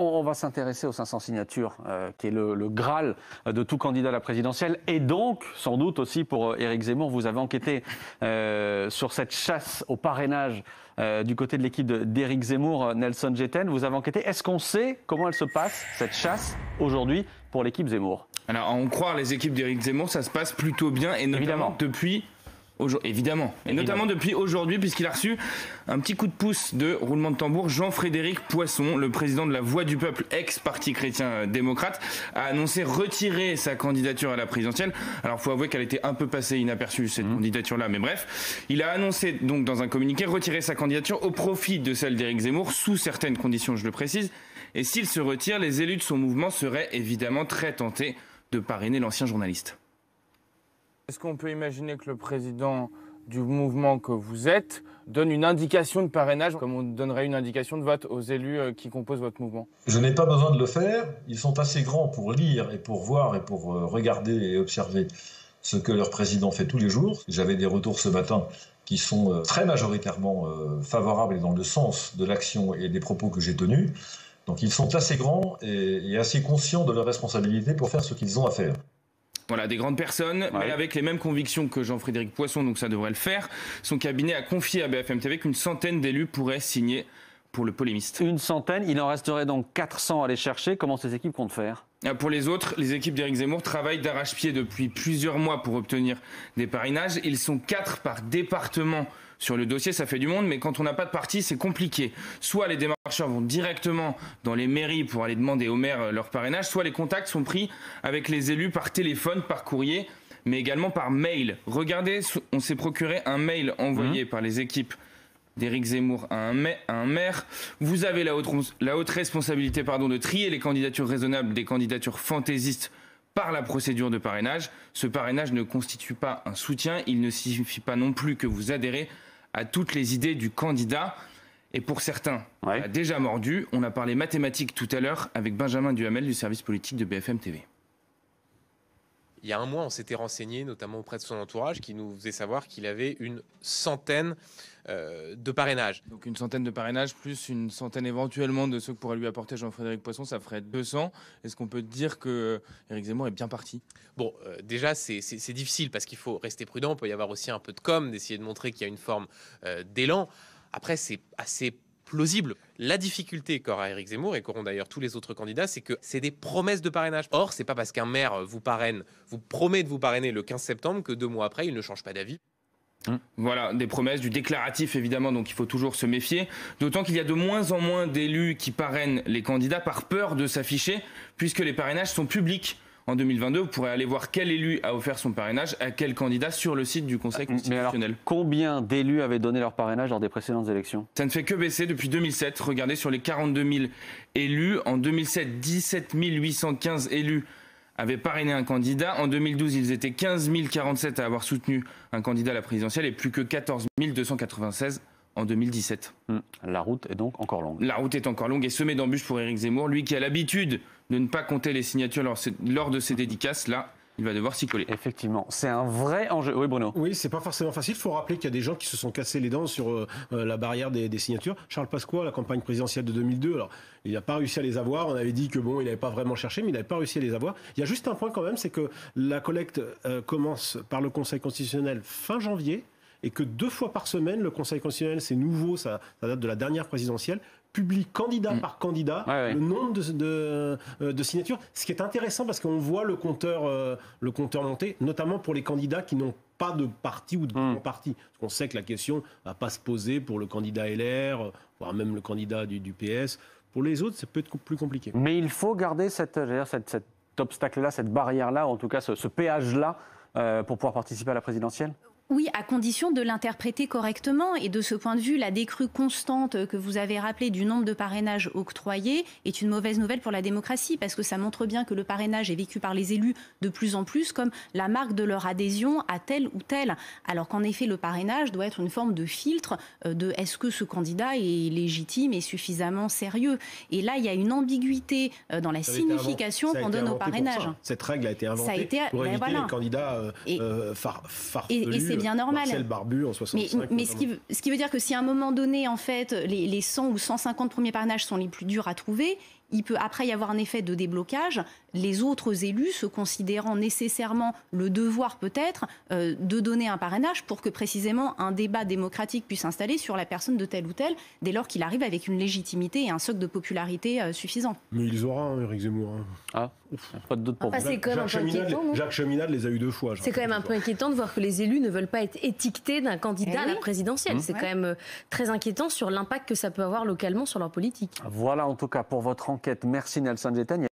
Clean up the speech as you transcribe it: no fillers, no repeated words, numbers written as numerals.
On va s'intéresser aux 500 signatures, qui est le Graal de tout candidat à la présidentielle. Et donc, sans doute aussi pour Éric Zemmour, vous avez enquêté sur cette chasse au parrainage du côté de l'équipe d'Éric Zemmour, Nelson Djetten. Vous avez enquêté. Est-ce qu'on sait comment elle se passe, cette chasse, aujourd'hui, pour l'équipe Zemmour? Alors, à en croire les équipes d'Éric Zemmour, ça se passe plutôt bien, et notamment depuis... Évidemment. Et notamment depuis aujourd'hui, puisqu'il a reçu un petit coup de pouce de roulement de tambour. Jean-Frédéric Poisson, le président de la Voix du Peuple, ex-parti chrétien-démocrate, a annoncé retirer sa candidature à la présidentielle. Alors, il faut avouer qu'elle était un peu passée inaperçue, cette candidature-là, mais bref. Il a annoncé, donc, dans un communiqué, retirer sa candidature au profit de celle d'Éric Zemmour, sous certaines conditions, je le précise. Et s'il se retire, les élus de son mouvement seraient évidemment très tentés de parrainer l'ancien journaliste. Est-ce qu'on peut imaginer que le président du mouvement que vous êtes donne une indication de parrainage, comme on donnerait une indication de vote aux élus qui composent votre mouvement? Je n'ai pas besoin de le faire. Ils sont assez grands pour lire et pour voir et pour regarder et observer ce que leur président fait tous les jours. J'avais des retours ce matin qui sont très majoritairement favorables et dans le sens de l'action et des propos que j'ai tenus. Donc ils sont assez grands et assez conscients de leurs responsabilités pour faire ce qu'ils ont à faire. Voilà, des grandes personnes, mais avec les mêmes convictions que Jean-Frédéric Poisson, donc ça devrait le faire. Son cabinet a confié à BFM TV qu'une centaine d'élus pourraient signer pour le polémiste. Une centaine, il en resterait donc 400 à aller chercher. Comment ces équipes comptent faire? Pour les autres, les équipes d'Éric Zemmour travaillent d'arrache-pied depuis plusieurs mois pour obtenir des parrainages. Ils sont 4 par département sur le dossier, ça fait du monde, mais quand on n'a pas de parti, c'est compliqué. Soit les démarcheurs vont directement dans les mairies pour aller demander aux maires leur parrainage, soit les contacts sont pris avec les élus par téléphone, par courrier, mais également par mail. Regardez, on s'est procuré un mail envoyé par les équipes d'Éric Zemmour à un maire. Vous avez la haute responsabilité de trier les candidatures raisonnables des candidatures fantaisistes par la procédure de parrainage. Ce parrainage ne constitue pas un soutien, il ne signifie pas non plus que vous adhérez à toutes les idées du candidat. Et pour certains, a déjà mordu. On a parlé mathématiques tout à l'heure avec Benjamin Duhamel du service politique de BFM TV. Il y a un mois, on s'était renseigné, notamment auprès de son entourage, qui nous faisait savoir qu'il avait une centaine de parrainages. Donc une centaine de parrainages, plus une centaine éventuellement de ceux que pourrait lui apporter Jean-Frédéric Poisson, ça ferait 200. Est-ce qu'on peut dire que Éric Zemmour est bien parti? Bon, déjà, c'est difficile parce qu'il faut rester prudent. Il peut y avoir aussi un peu de com', d'essayer de montrer qu'il y a une forme d'élan. Après, c'est assez plausible. La difficulté qu'aura Éric Zemmour et qu'auront d'ailleurs tous les autres candidats, c'est que c'est des promesses de parrainage. Or, c'est pas parce qu'un maire vous promet de vous parrainer le 15 septembre que 2 mois après, il ne change pas d'avis. Voilà, des promesses, du déclaratif évidemment, donc il faut toujours se méfier. D'autant qu'il y a de moins en moins d'élus qui parrainent les candidats par peur de s'afficher, puisque les parrainages sont publics. En 2022, vous pourrez aller voir quel élu a offert son parrainage à quel candidat sur le site du Conseil constitutionnel. Mais alors, combien d'élus avaient donné leur parrainage lors des précédentes élections? Ça ne fait que baisser depuis 2007. Regardez sur les 42 000 élus. En 2007, 17 815 élus avaient parrainé un candidat. En 2012, ils étaient 15 047 à avoir soutenu un candidat à la présidentielle et plus que 14 296 en 2017. La route est donc encore longue. La route est encore longue et semée d'embûches pour Éric Zemmour. Lui qui a l'habitude de ne pas compter les signatures lors de ses dédicaces, là, il va devoir s'y coller. Effectivement, c'est un vrai enjeu. Oui, Bruno. Oui, c'est pas forcément facile. Il faut rappeler qu'il y a des gens qui se sont cassés les dents sur la barrière des signatures. Charles Pasqua, la campagne présidentielle de 2002, alors il n'a pas réussi à les avoir. On avait dit que bon, il n'avait pas vraiment cherché, mais il n'avait pas réussi à les avoir. Il y a juste un point quand même, c'est que la collecte commence par le Conseil constitutionnel fin janvier et que 2 fois par semaine, le Conseil constitutionnel, c'est nouveau, ça date de la dernière présidentielle, publie candidat par candidat le nombre de signatures. Ce qui est intéressant parce qu'on voit le compteur monter, notamment pour les candidats qui n'ont pas de parti ou de grand parti. Parce qu'on sait que la question ne va pas se poser pour le candidat LR, voire même le candidat du PS. Pour les autres, ça peut être plus compliqué. Mais il faut garder cet obstacle-là, cette barrière-là, ou en tout cas ce péage-là, pour pouvoir participer à la présidentielle? Oui, à condition de l'interpréter correctement. Et de ce point de vue, la décrue constante que vous avez rappelée du nombre de parrainages octroyés est une mauvaise nouvelle pour la démocratie, parce que ça montre bien que le parrainage est vécu par les élus de plus en plus comme la marque de leur adhésion à tel ou tel. Alors qu'en effet, le parrainage doit être une forme de filtre de est-ce que ce candidat est légitime et suffisamment sérieux. Et là, il y a une ambiguïté dans la signification qu'on donne au parrainage. Cette règle a été inventée pour éviter les candidats farfelus. Bien normal. Marcel Barbu en 65. Mais ce qui veut dire que si à un moment donné, en fait, les 100 ou 150 premiers parrainages sont les plus durs à trouver, il peut après y avoir un effet de déblocage, les autres élus se considérant nécessairement le devoir peut-être de donner un parrainage pour que précisément un débat démocratique puisse s'installer sur la personne de tel ou tel, dès lors qu'il arrive avec une légitimité et un socle de popularité suffisant. Mais il les aura, Éric Zemmour. Ah, pas de doute pour vous. C'est quand même un peu inquiétant, non ? Jacques Cheminade les a eu 2 fois. C'est quand même un peu inquiétant de voir que les élus ne veulent pas être étiquetés d'un candidat à la présidentielle. C'est quand même très inquiétant sur l'impact que ça peut avoir localement sur leur politique. Voilà en tout cas pour votre enquête. Merci Nelson Djeteigne.